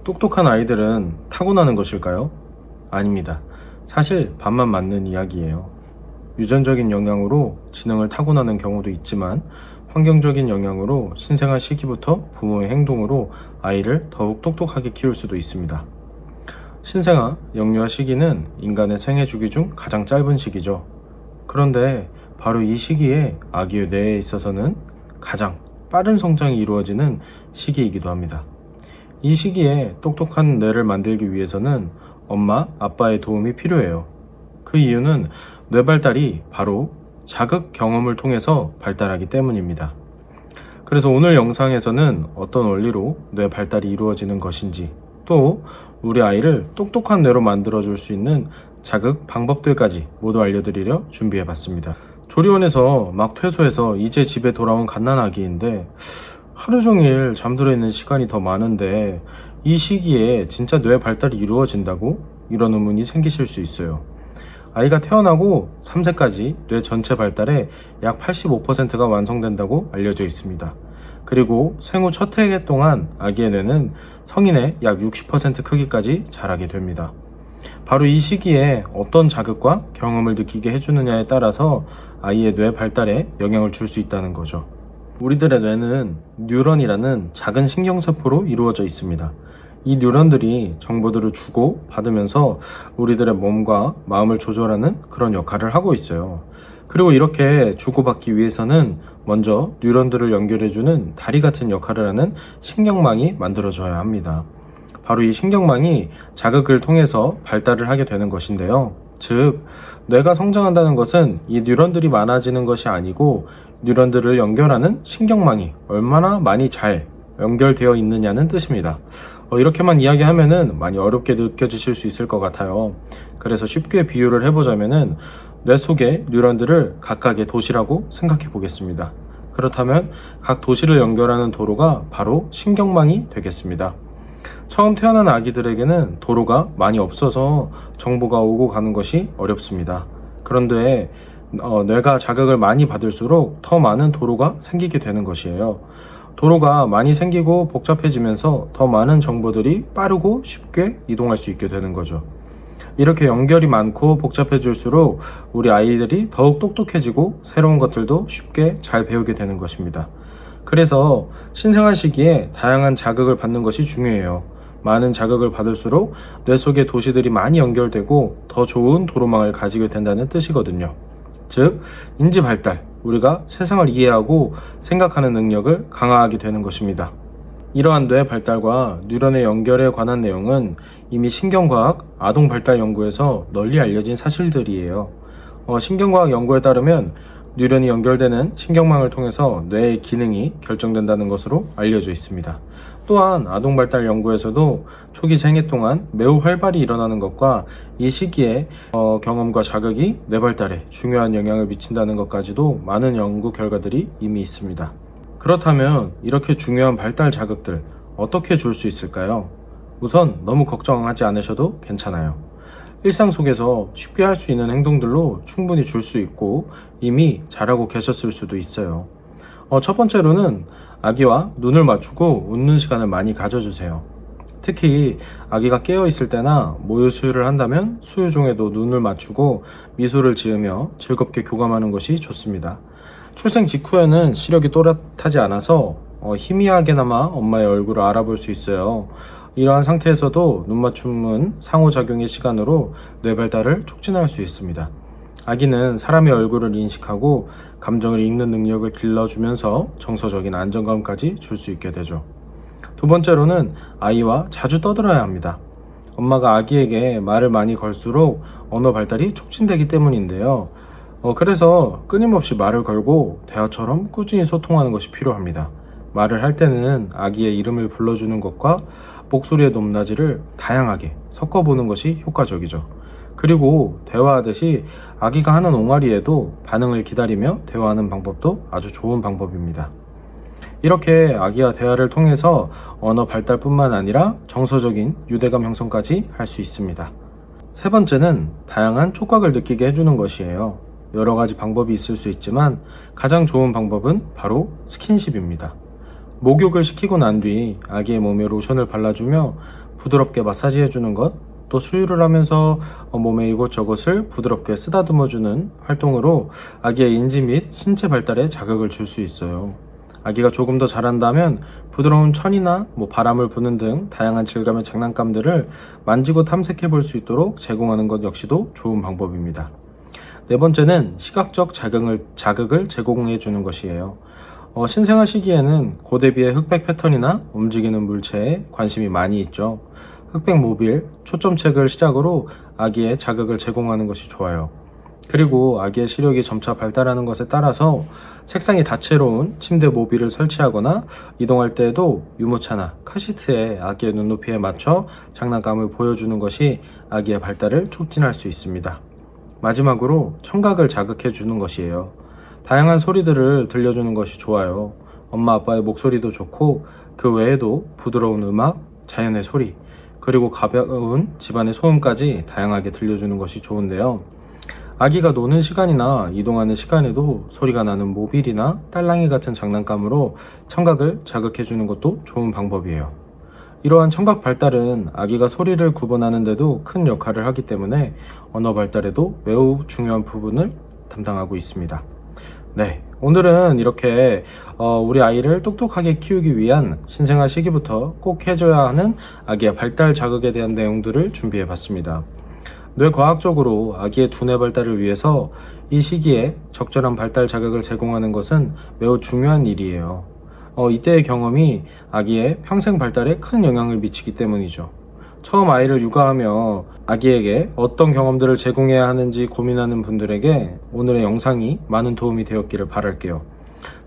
똑똑한 아이들은 타고나는 것일까요? 아닙니다. 사실 반만 맞는 이야기예요. 유전적인 영향으로 지능을 타고나는 경우도 있지만 환경적인 영향으로 신생아 시기부터 부모의 행동으로 아이를 더욱 똑똑하게 키울 수도 있습니다. 신생아, 영유아 시기는 인간의 생애 주기 중 가장 짧은 시기죠. 그런데 바로 이 시기에 아기의 뇌에 있어서는 가장 빠른 성장이 이루어지는 시기이기도 합니다. 이 시기에 똑똑한 뇌를 만들기 위해서는 엄마, 아빠의 도움이 필요해요. 그 이유는 뇌 발달이 바로 자극 경험을 통해서 발달하기 때문입니다. 그래서 오늘 영상에서는 어떤 원리로 뇌 발달이 이루어지는 것인지, 또 우리 아이를 똑똑한 뇌로 만들어줄 수 있는 자극 방법들까지 모두 알려드리려 준비해봤습니다. 조리원에서 막 퇴소해서 이제 집에 돌아온 갓난아기인데 하루 종일 잠들어 있는 시간이 더 많은데 이 시기에 진짜 뇌 발달이 이루어진다고? 이런 의문이 생기실 수 있어요. 아이가 태어나고 3세까지 뇌 전체 발달의 약 85%가 완성된다고 알려져 있습니다. 그리고 생후 첫 해계 동안 아기의 뇌는 성인의 약 60% 크기까지 자라게 됩니다. 바로 이 시기에 어떤 자극과 경험을 느끼게 해주느냐에 따라서 아이의 뇌 발달에 영향을 줄 수 있다는 거죠. 우리들의 뇌는 뉴런이라는 작은 신경세포로 이루어져 있습니다. 이 뉴런들이 정보들을 주고 받으면서 우리들의 몸과 마음을 조절하는 그런 역할을 하고 있어요. 그리고 이렇게 주고받기 위해서는 먼저 뉴런들을 연결해주는 다리 같은 역할을 하는 신경망이 만들어져야 합니다. 바로 이 신경망이 자극을 통해서 발달을 하게 되는 것인데요. 즉, 뇌가 성장한다는 것은 이 뉴런들이 많아지는 것이 아니고 뉴런들을 연결하는 신경망이 얼마나 많이 잘 연결되어 있느냐는 뜻입니다. 이렇게만 이야기하면은 많이 어렵게 느껴지실 수 있을 것 같아요. 그래서 쉽게 비유를 해보자면은 뇌 속의 뉴런들을 각각의 도시라고 생각해 보겠습니다. 그렇다면 각 도시를 연결하는 도로가 바로 신경망이 되겠습니다. 처음 태어난 아기들에게는 도로가 많이 없어서 정보가 오고 가는 것이 어렵습니다. 그런데 뇌가 자극을 많이 받을수록 더 많은 도로가 생기게 되는 것이에요. 도로가 많이 생기고 복잡해지면서 더 많은 정보들이 빠르고 쉽게 이동할 수 있게 되는 거죠. 이렇게 연결이 많고 복잡해질수록 우리 아이들이 더욱 똑똑해지고 새로운 것들도 쉽게 잘 배우게 되는 것입니다. 그래서 신생아 시기에 다양한 자극을 받는 것이 중요해요. 많은 자극을 받을수록 뇌 속의 도시들이 많이 연결되고 더 좋은 도로망을 가지게 된다는 뜻이거든요. 즉, 인지 발달, 우리가 세상을 이해하고 생각하는 능력을 강화하게 되는 것입니다. 이러한 뇌 발달과 뉴런의 연결에 관한 내용은 이미 신경과학 아동 발달 연구에서 널리 알려진 사실들이에요. 신경과학 연구에 따르면 뉴런이 연결되는 신경망을 통해서 뇌의 기능이 결정된다는 것으로 알려져 있습니다. 또한 아동 발달 연구에서도 초기 생애 동안 매우 활발히 일어나는 것과 이 시기에 경험과 자극이 뇌 발달에 중요한 영향을 미친다는 것까지도 많은 연구 결과들이 이미 있습니다. 그렇다면 이렇게 중요한 발달 자극들 어떻게 줄 수 있을까요? 우선 너무 걱정하지 않으셔도 괜찮아요. 일상 속에서 쉽게 할 수 있는 행동들로 충분히 줄 수 있고 이미 잘하고 계셨을 수도 있어요. 첫 번째로는 아기와 눈을 맞추고 웃는 시간을 많이 가져주세요. 특히 아기가 깨어있을 때나 모유 수유를 한다면 수유 중에도 눈을 맞추고 미소를 지으며 즐겁게 교감하는 것이 좋습니다. 출생 직후에는 시력이 또렷하지 않아서 희미하게나마 엄마의 얼굴을 알아볼 수 있어요. 이러한 상태에서도 눈 맞춤은 상호작용의 시간으로 뇌 발달을 촉진할 수 있습니다. 아기는 사람의 얼굴을 인식하고 감정을 읽는 능력을 길러주면서 정서적인 안정감까지 줄 수 있게 되죠. 두 번째로는 아이와 자주 떠들어야 합니다. 엄마가 아기에게 말을 많이 걸수록 언어 발달이 촉진되기 때문인데요. 그래서 끊임없이 말을 걸고 대화처럼 꾸준히 소통하는 것이 필요합니다. 말을 할 때는 아기의 이름을 불러주는 것과 목소리의 높낮이를 다양하게 섞어보는 것이 효과적이죠. 그리고 대화하듯이 아기가 하는 옹알이에도 반응을 기다리며 대화하는 방법도 아주 좋은 방법입니다. 이렇게 아기와 대화를 통해서 언어 발달뿐만 아니라 정서적인 유대감 형성까지 할 수 있습니다. 세 번째는 다양한 촉각을 느끼게 해주는 것이에요. 여러 가지 방법이 있을 수 있지만 가장 좋은 방법은 바로 스킨십입니다. 목욕을 시키고 난 뒤 아기의 몸에 로션을 발라주며 부드럽게 마사지해주는 것, 또 수유를 하면서 몸의 이곳저곳을 부드럽게 쓰다듬어주는 활동으로 아기의 인지 및 신체 발달에 자극을 줄 수 있어요. 아기가 조금 더 자란다면 부드러운 천이나 바람을 부는 등 다양한 질감의 장난감들을 만지고 탐색해 볼 수 있도록 제공하는 것 역시도 좋은 방법입니다. 네 번째는 시각적 자극을 제공해 주는 것이에요. 신생아 시기에는 고대비의 흑백 패턴이나 움직이는 물체에 관심이 많이 있죠. 흑백 모빌, 초점책을 시작으로 아기의 자극을 제공하는 것이 좋아요. 그리고 아기의 시력이 점차 발달하는 것에 따라서 책상이 다채로운 침대 모빌을 설치하거나 이동할 때에도 유모차나 카시트에 아기의 눈높이에 맞춰 장난감을 보여주는 것이 아기의 발달을 촉진할 수 있습니다. 마지막으로 청각을 자극해 주는 것이에요. 다양한 소리들을 들려주는 것이 좋아요. 엄마 아빠의 목소리도 좋고 그 외에도 부드러운 음악, 자연의 소리, 그리고 가벼운 집안의 소음까지 다양하게 들려주는 것이 좋은데요. 아기가 노는 시간이나 이동하는 시간에도 소리가 나는 모빌이나 딸랑이 같은 장난감으로 청각을 자극해 주는 것도 좋은 방법이에요. 이러한 청각 발달은 아기가 소리를 구분하는 데도 큰 역할을 하기 때문에 언어 발달에도 매우 중요한 부분을 담당하고 있습니다. 네, 오늘은 이렇게 우리 아이를 똑똑하게 키우기 위한 신생아 시기부터 꼭 해줘야 하는 아기의 발달 자극에 대한 내용들을 준비해 봤습니다. 뇌과학적으로 아기의 두뇌 발달을 위해서 이 시기에 적절한 발달 자극을 제공하는 것은 매우 중요한 일이에요. 이때의 경험이 아기의 평생 발달에 큰 영향을 미치기 때문이죠. 처음 아이를 육아하며 아기에게 어떤 경험들을 제공해야 하는지 고민하는 분들에게 오늘의 영상이 많은 도움이 되었기를 바랄게요.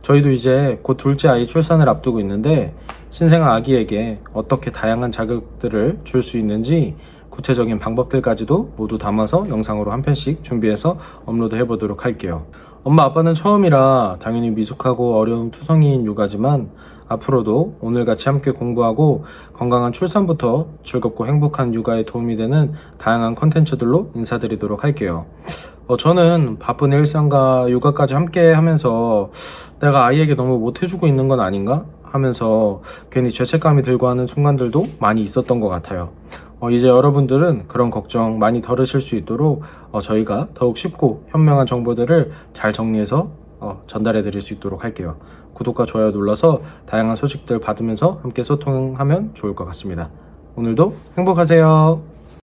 저희도 이제 곧 둘째 아이 출산을 앞두고 있는데 신생아 아기에게 어떻게 다양한 자극들을 줄 수 있는지 구체적인 방법들까지도 모두 담아서 영상으로 한 편씩 준비해서 업로드 해보도록 할게요. 엄마 아빠는 처음이라 당연히 미숙하고 어려운 투성이인 육아지만 앞으로도 오늘같이 함께 공부하고 건강한 출산부터 즐겁고 행복한 육아에 도움이 되는 다양한 컨텐츠들로 인사드리도록 할게요. 저는 바쁜 일상과 육아까지 함께 하면서 내가 아이에게 너무 못해주고 있는 건 아닌가 하면서 괜히 죄책감이 들고 하는 순간들도 많이 있었던 것 같아요. 이제 여러분들은 그런 걱정 많이 덜으실 수 있도록 저희가 더욱 쉽고 현명한 정보들을 잘 정리해서 전달해 드릴 수 있도록 할게요. 구독과 좋아요 눌러서 다양한 소식들 받으면서 함께 소통하면 좋을 것 같습니다. 오늘도 행복하세요.